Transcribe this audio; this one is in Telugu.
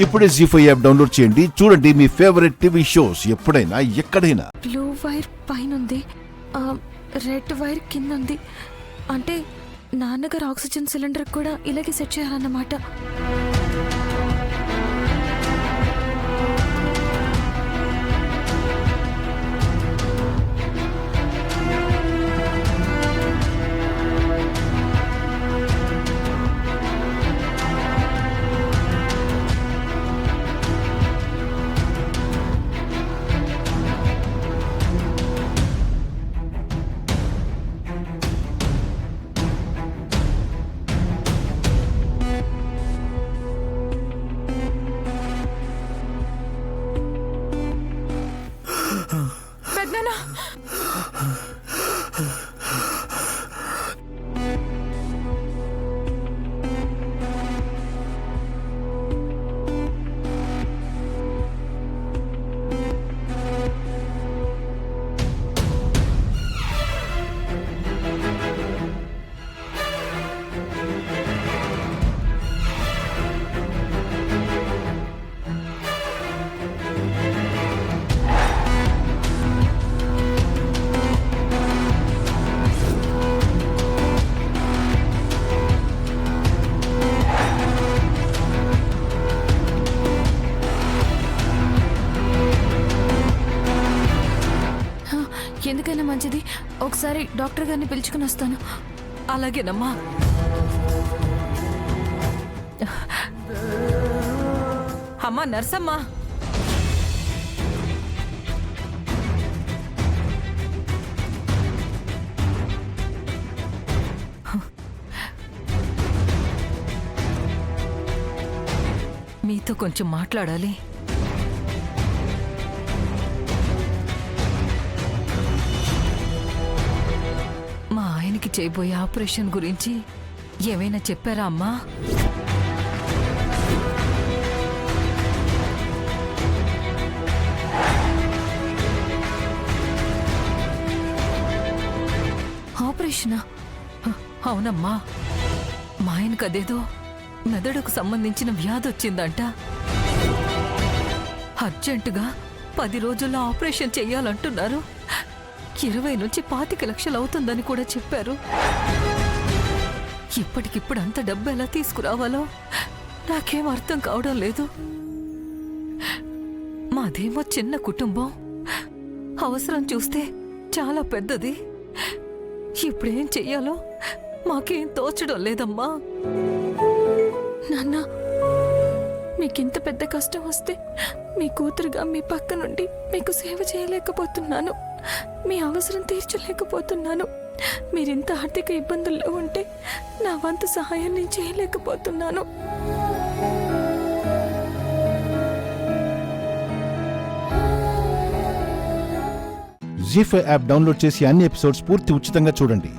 ఇప్పుడే జీ5 యాప్ డౌన్లోడ్ చేయండి. చూడండి మీ ఫేవరెట్ టీవీ షోస్ ఎప్పుడైనా ఎక్కడైనా. బ్లూ వైర్ పైన ఉంది, రెడ్ వైర్ కింద ఉంది. అంటే నాన్నగారు ఆక్సిజన్ సిలిండర్ కూడా ఇలాగే సెట్ చేయాలన్నమాట. పెద్దనా, ఎందుకైనా మంచిది ఒకసారి డాక్టర్ గారిని పిలుచుకుని వస్తాను. అలాగేనమ్మా. అమ్మా నర్సమ్మా, మీతో కొంచెం మాట్లాడాలి. మా ఆయనకి చేయబోయే ఆపరేషన్ గురించి ఏమైనా చెప్పారా అమ్మా? ఆపరేషనా? అవునమ్మా, మా ఆయనకు అదేదో మెదడుకు సంబంధించిన వ్యాధి వచ్చిందంట. అర్జెంటుగా 10 రోజుల్లో ఆపరేషన్ చెయ్యాలంటున్నారు. 20 నుంచి 25 లక్షలు అవుతుందని కూడా చెప్పారు. ఇప్పటికిప్పుడు అంత డబ్బు ఎలా తీసుకురావాలో నాకేం అర్థం కావడం లేదు. మాదేమో చిన్న కుటుంబం, అవసరం చూస్తే చాలా పెద్దది. ఇప్పుడేం చెయ్యాలో మాకేం తోచడం లేదమ్మా. నాన్న, మీకింత పెద్ద కష్టం వస్తే మీ కూతురుగా మీ పక్క నుండి మీకు సేవ చేయలేకపోతున్నాను, మీ అవసరం తీర్చలేకపోతున్నాను. మీరింత ఆర్థిక ఇబ్బందుల్లో ఉంటే నా వంతు సహాయం నేను చేయలేకపోతున్నాను. జీ5 యాప్ డౌన్లోడ్ చేసి అన్ని ఎపిసోడ్స్ పూర్తి ఉచితంగా చూడండి.